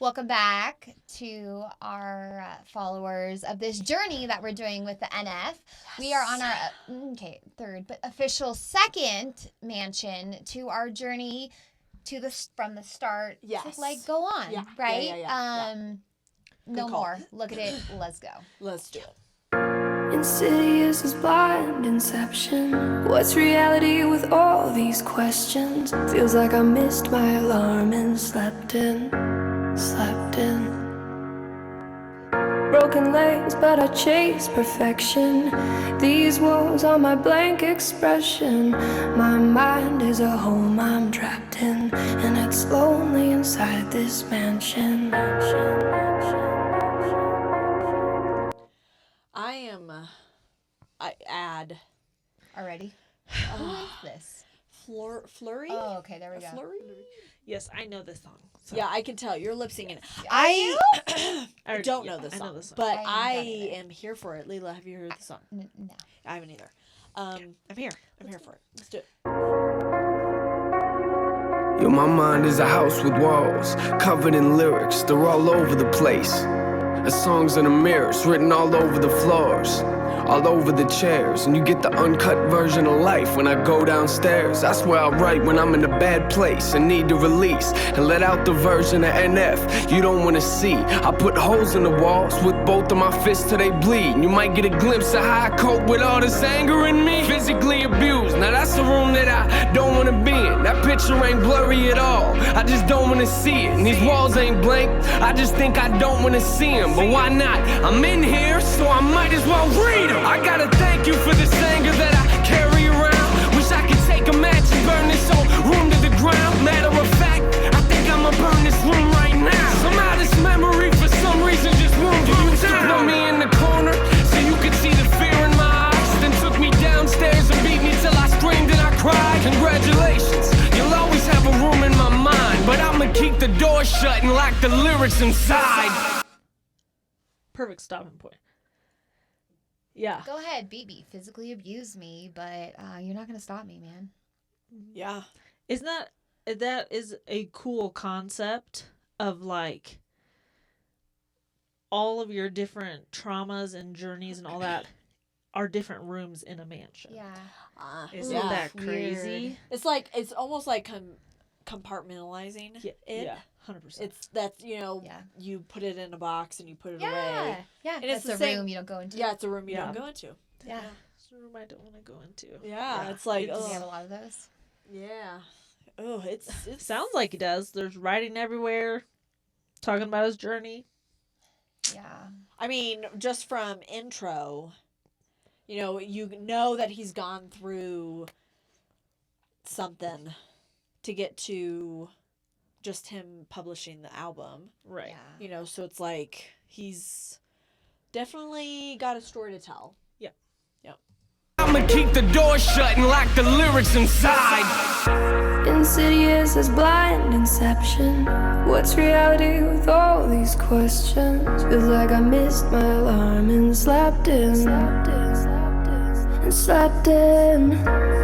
Welcome back to our followers of this journey that we're doing with the NF. Yes. We are on our, third, but official second mansion to our journey to from the start. Yes. To, like, go on, yeah. right? Yeah. No more. Look at it. Let's go. Let's do it. Insidious as blind inception. What's reality with all these questions? Feels like I missed my alarm and slept in. Broken legs, but I chase perfection. These walls are my blank expression. My mind is a home I'm trapped in, and it's lonely inside this mansion. I add. Already? Who is this? Flurry? Oh, okay, there we go. Flurry? Yes, I know this song. So. Yeah, I can tell. You're lip syncing it. I don't know this song, but I am here for it. Leela, have you heard the song? No. I haven't either. I'm here. I'm here for it. Let's do it. Yo, my mind is a house with walls, covered in lyrics, they're all over the place. The songs in the mirrors, written all over the floors, all over the chairs. And you get the uncut version of life when I go downstairs. That's where I write when I'm in a bad place and need to release, and let out the version of NF you don't want to see. I put holes in the walls with both of my fists till they bleed. And you might get a glimpse of how I cope with all this anger in me. Physically abused, now that's a room that I don't want to be in. That picture ain't blurry at all, I just don't want to see it. And these walls ain't blank, I just think I don't want to see them. But why not? I'm in here, so I might as well read them. I gotta thank you for this anger that I carry around. Wish I could take a match and burn this whole room to the ground. Matter of fact, I think I'ma burn this room right now. Somehow this memory for some reason just won't burn down. You used to put me in the corner so you could see the fear in my eyes, then took me downstairs and beat me till I screamed and I cried. Congratulations, you'll always have a room in my mind, but I'ma keep the door shut and lock the lyrics inside. Perfect stopping point. Yeah. Go ahead, beat me. Physically abuse me, but you're not going to stop me, man. Yeah. Isn't that is a cool concept of, like, all of your different traumas and journeys and all that are different rooms in a mansion. Yeah. Isn't that crazy? Weird. It's like, it's almost like compartmentalizing it. Yeah, 100%. That's you put it in a box and you put it away. Yeah, And it's it's a the same room you don't go into. Yeah, it's a room you don't go into. Yeah. It's a room I don't want to go into. Yeah, it's like, Do you have a lot of those? yeah. Oh, it's Sounds like he does. There's writing everywhere, talking about his journey. Yeah. I mean, just from intro, you know that he's gone through something to get to just him publishing the album. Right. Yeah. So it's like he's definitely got a story to tell. Yeah. Yep. I'ma keep the door shut and lock the lyrics inside. Insidious as blind inception. What's reality with all these questions? Feels like I missed my alarm and slept in.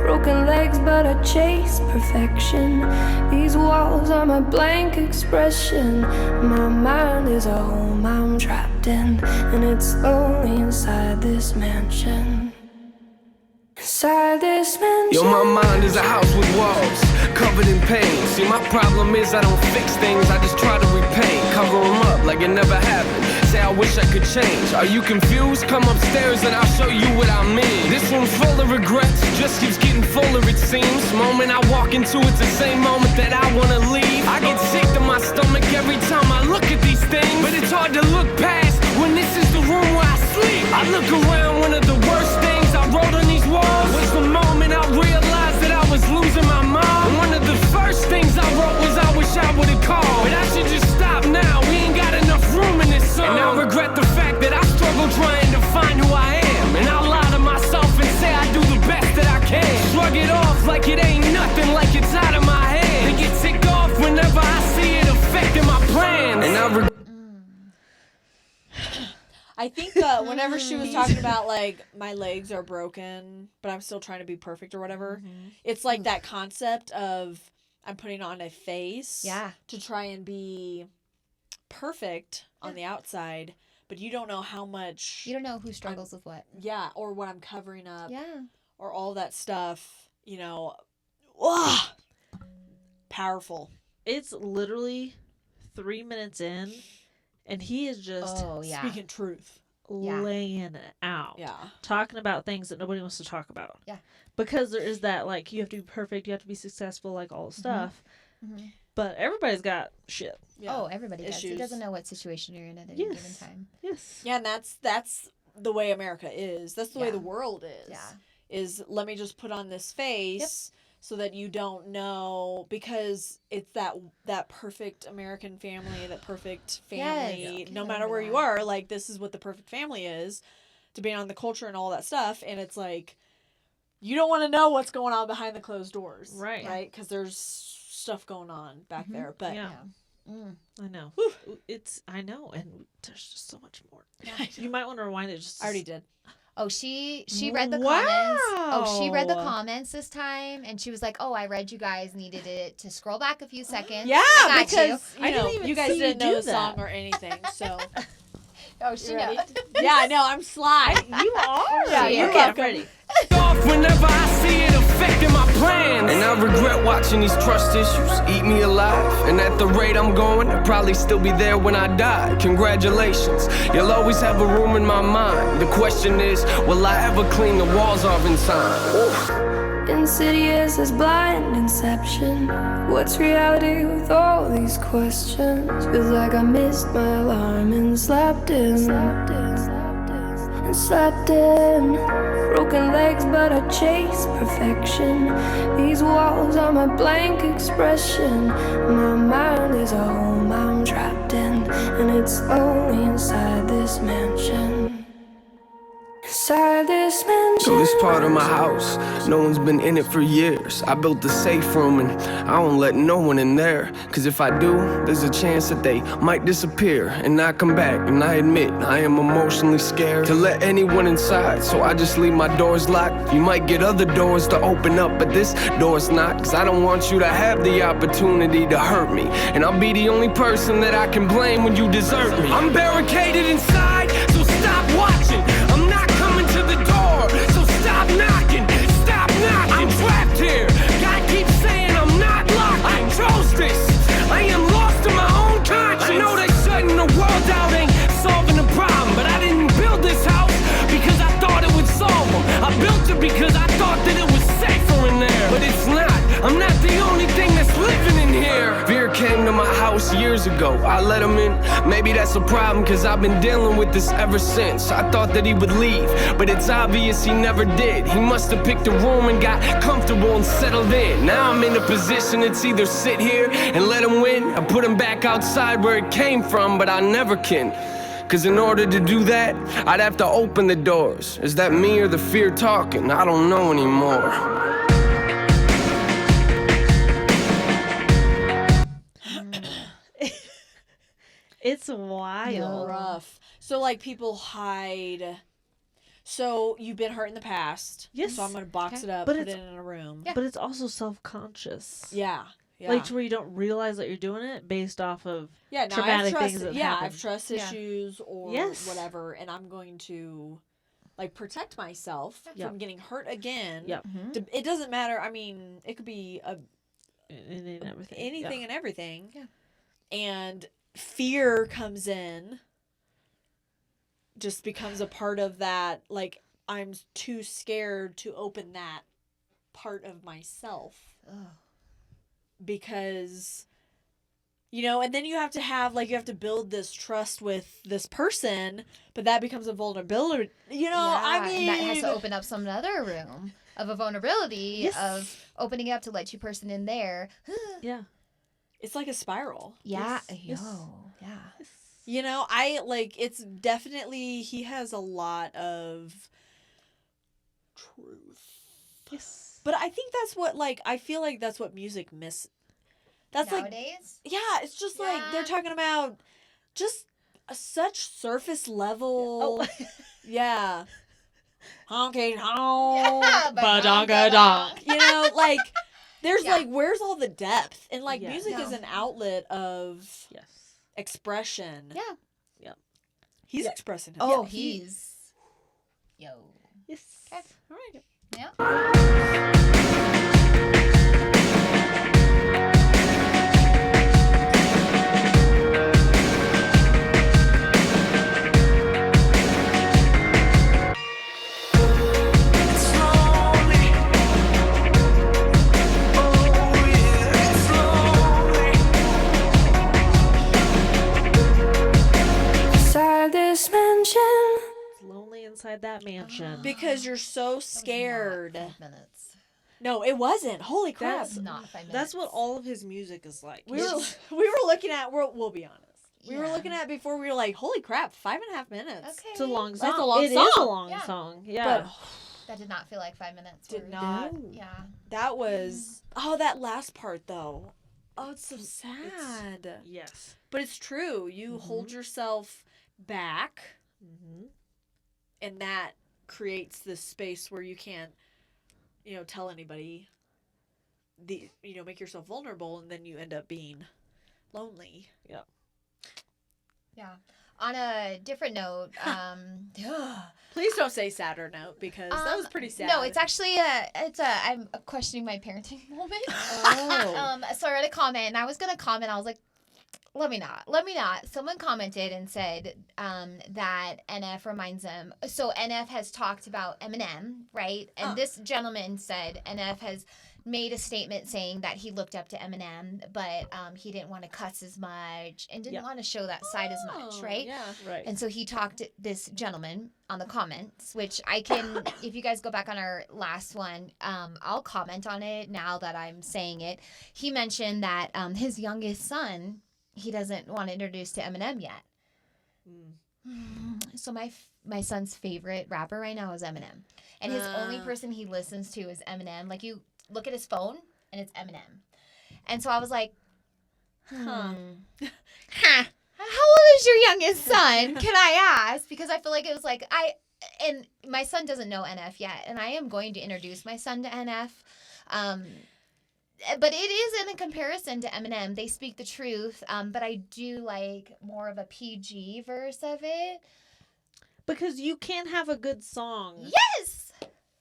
Broken legs, but I chase perfection. These walls are my blank expression. My mind is a home I'm trapped in, and it's lonely inside this mansion. Yo, my mind is a house with walls, covered in pain. See, my problem is I don't fix things, I just try to repaint. Cover them up like it never happened. Say I wish I could change. Are you confused? Come upstairs and I'll show you what I mean. This room's full of regrets, just keeps getting fuller it seems. Moment I walk into it's the same moment that I wanna leave. I get sick to my stomach every time I look at these things, but it's hard to look past when this is the room where I sleep. I look around, one of the worst things I wrote on these walls was the moment I realized that I was losing my mom. And one of the first things I wrote was I wish I would've called, but I should just stop now, we ain't got enough room in this song. And I regret the fact that I struggle trying to find who I am, and I lie to myself and say I do the best that I can. Shrug it off like it ain't nothing, like it's out of my hands, and get ticked off whenever I see it affecting my plans. And I I think whenever she was talking about, like, my legs are broken, but I'm still trying to be perfect or whatever, it's like that concept of I'm putting on a face Yeah. to try and be perfect on the outside, but you don't know how much. You don't know who struggles with what. Yeah, or what I'm covering up. Yeah. Or all that stuff. Powerful. It's literally 3 minutes in, and he is just Speaking truth. laying it out. Yeah. Talking about things that nobody wants to talk about. Yeah. Because there is that, like, you have to be perfect, you have to be successful, like, all the stuff. Mm-hmm. But everybody's got shit. Yeah. Oh, everybody does. It Issues. doesn't know what situation you're in at any given time. Yes. Yeah, and that's the way America is. That's the way the world is. Yeah. Is let me just put on this face so that you don't know, because it's that perfect American family, that perfect family. Yes. No matter where you are, like, this is what the perfect family is, depending on the culture and all that stuff. And it's like, you don't want to know what's going on behind the closed doors. Right. Right? Because there's stuff going on back there. But Yeah. Mm. I know. I know, and there's just so much more. You might want to rewind it. I already did. Oh, she read the Wow. comments. Oh, she read the comments this time, and she was like, "Oh, I read you guys needed it to scroll back a few seconds." Yeah, I got because I didn't even you guys see didn't you know do the song that. or anything, so Oh, she you knows. ready? Yeah, no, I'm sly. You are. Yeah, you're you're welcome. welcome. Off whenever I see it affecting my plans. And I regret watching these trust issues eat me alive. And at the rate I'm going, I'll probably still be there when I die. Congratulations, you'll always have a room in my mind. The question is, will I ever clean the walls off in time? Ooh. Insidious as blind inception. What's reality with all these questions? Feels like I missed my alarm and slept in. Broken legs, but I chase perfection. These walls are my blank expression. My mind is a home I'm trapped in, and it's lonely inside this mansion. Inside this mansion. So this part of my house, no one's been in it for years. I built the safe room and I don't let no one in there. Cause if I do, there's a chance that they might disappear and not come back. And I admit, I am emotionally scared to let anyone inside, so I just leave my doors locked. You might get other doors to open up, but this door's not. Cause I don't want you to have the opportunity to hurt me, and I'll be the only person that I can blame when you desert me. I'm barricaded inside, so stop watching. I'm not coming to the door, so stop knocking. Stop knocking. I'm trapped here. God keeps saying I'm not locked. I chose this. I am lost in my own conscience. I know that shutting the world out ain't solving the problem, but I didn't build this house because I thought it would solve them. I built it because I thought that it was safer in there, but it's not. I'm not the only thing that's living in here. Veer came to my house years ago. I let him in. Maybe that's a problem, cause I've been dealing with this ever since. I thought that he would leave, but it's obvious he never did. He must have picked a room and got comfortable and settled in. Now I'm in a position it's either sit here and let him win, or put him back outside where it came from, but I never can. Cause in order to do that, I'd have to open the doors. Is that me or the fear talking? I don't know anymore. It's wild. Rough. So, like, people hide. So you've been hurt in the past. Yes. So I'm gonna box it up, But put it's- it in a room. Yeah. But it's also self-conscious. Yeah. Yeah. Like, to where you don't realize that you're doing it based off of yeah. Now traumatic I have things trust. that Yeah, I happen. have trust Yeah. issues or Yes. whatever, and I'm going to, like, protect myself Yep. from getting hurt again. Yep. It doesn't matter. I mean, it could be and everything. anything and everything. Yeah. And fear comes in. Just becomes a part of that. Like, I'm too scared to open that part of myself. Ugh. Because, and then you have to build this trust with this person, but that becomes a vulnerability. I mean, and that has to open up some other room of a vulnerability Yes. of opening it up to let you person in there. Yeah. it's like a spiral. Yeah. Yes. Yeah. It's definitely, he has a lot of truth. Yes. But I think that's what, I feel like that's what music that's Nowadays. yeah, it's just like, they're Yeah. talking about just such surface level. Yeah. Honky honk. Yeah, Badonka-donk. There's Yeah. where's all the depth? And Yeah. music is No. an outlet of Yes. expression. Yeah. He's expressing Oh, himself. he's. Yo. Yes. Okay. All right. Yeah. Inside this mansion, It's lonely inside that mansion. Because you're so That was scared. not 5 minutes. No, it wasn't. Holy crap. That's Not 5 minutes. That's what all of his music is like. we It's- were looking at, we'll be honest. We were Yeah. looking at it before, we were like, holy crap, 5.5 minutes. Okay. It's a long That's song. a long It is a song. long Yeah. song. Yeah. But That did not feel like 5 minutes. did Were- not. No. Yeah. That was, that last part though. Oh, it's so sad. Yes. But it's true. You hold yourself back, Mm-hmm. and that creates this space where you can't, tell anybody. Make yourself vulnerable, and then you end up being lonely. Yeah. On a different note, Please don't say sadder note, because that was pretty sad. No, it's actually I'm questioning my parenting moment. Oh. So I read a comment, and I was gonna comment. I was like, let me not. Someone commented and said that NF reminds them. So NF has talked about Eminem, right? And this gentleman said NF has made a statement saying that he looked up to Eminem, but he didn't want to cuss as much and didn't want to show that side as much, right? Yeah. Right. And so he talked to this gentleman on the comments, which I can, if you guys go back on our last one, I'll comment on it now that I'm saying it. He mentioned that his youngest son, he doesn't want to introduce to Eminem yet. So my son's favorite rapper right now is Eminem. And his only person he listens to is Eminem. Like, you look at his phone, and it's Eminem. And so I was like, How old is your youngest son? Can I ask? Because I feel like it was like and my son doesn't know NF yet, and I am going to introduce my son to NF. But it is in a comparison to Eminem. They speak the truth, but I do like more of a PG verse of it. Because you can't have a good song Yes,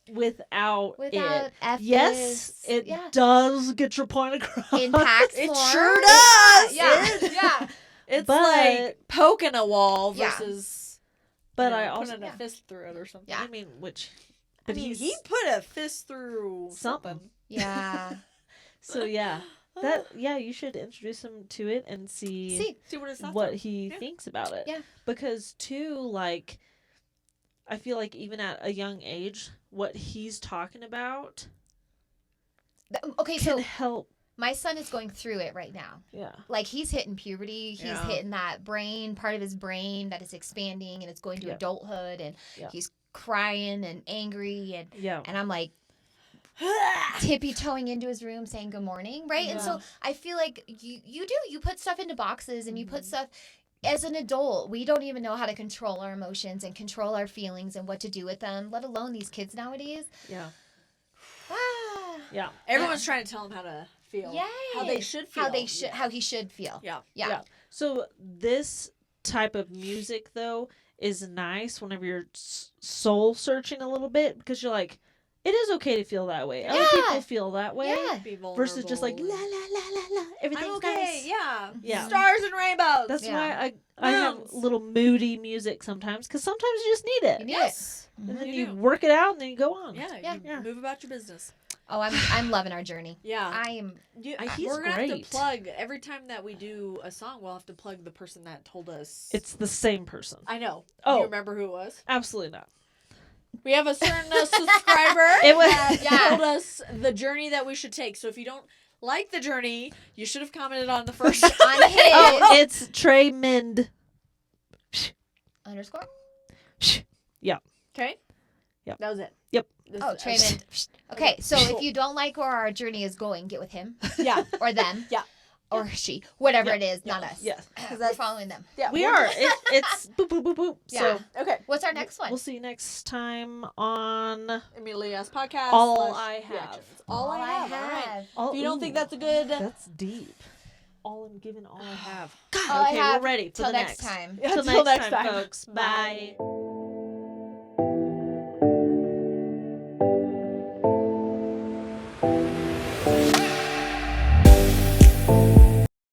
without it. F Yes, this. it yeah. does get your point across. Impacts It more. sure does. Yeah, yeah. It's But- like poking a wall Yeah. versus, But I also, putting a fist through it or something. Yeah. I mean, which, But but he put a fist through something. Yeah. So yeah, you should introduce him to it and see See what his thoughts what are. he Yeah. thinks about it. Yeah. Because too, like, I feel like even at a young age, what he's talking about Okay, can so help. my son is going through it right now. Yeah. Like, he's hitting puberty. He's Yeah. hitting that part of his brain that is expanding, and it's going to Yeah. adulthood, and Yeah. he's crying and angry, and Yeah. I'm like tippy-toeing into his room saying good morning, right? And so I feel like you put stuff into boxes, and you put stuff. As an adult, we don't even know how to control our emotions and control our feelings and what to do with them, let alone these kids nowadays. Yeah. Ah. Yeah. Everyone's trying to tell him how to feel. How they Yes. should feel. How he should feel. Yeah. Yeah. So this type of music, though, is nice whenever you're soul searching a little bit, because you're like, it is okay to feel that way. Other Yeah. people feel that way. Yeah. Be vulnerable. Versus just like la la la la la. Everything's I'm okay. nice. Yeah. Yeah. Stars and rainbows. That's Yeah. why I have Moons. little moody music sometimes, because sometimes you just need it. You need Yes. And then You you do. work it out and then you go on. Yeah. Yeah. You Yeah. move about your business. Oh, I'm loving our journey. Yeah. I am. He's We're gonna have to great. plug every time that we do a song. We'll have to plug the person that told us. It's the same person. I know. Oh. You remember who it was? Absolutely not. We have a certain subscriber It was- that told us the journey that we should take. So if you don't like the journey, you should have commented on the first. On his Oh, it's Trey Mend. underscore. Okay. Yep. That was it. Yep. This Oh, is- Trayman. Okay, so if you don't like where our journey is going, get with him Yeah. or them. Yeah. Or she, whatever it is, not us. Yes. We're following them. Yeah. We we're- are. It's boop, boop, boop, boop. Yeah. So Okay. What's our next one? we'll see you next time on Amelia's podcast. All / I Have. reactions. All I have. All right. All. If you don't ooh, think that's a good That's deep. I'm giving all I have. All I Okay, have we're ready for till the next next time. Yeah, Till till next next time, time. folks. Bye.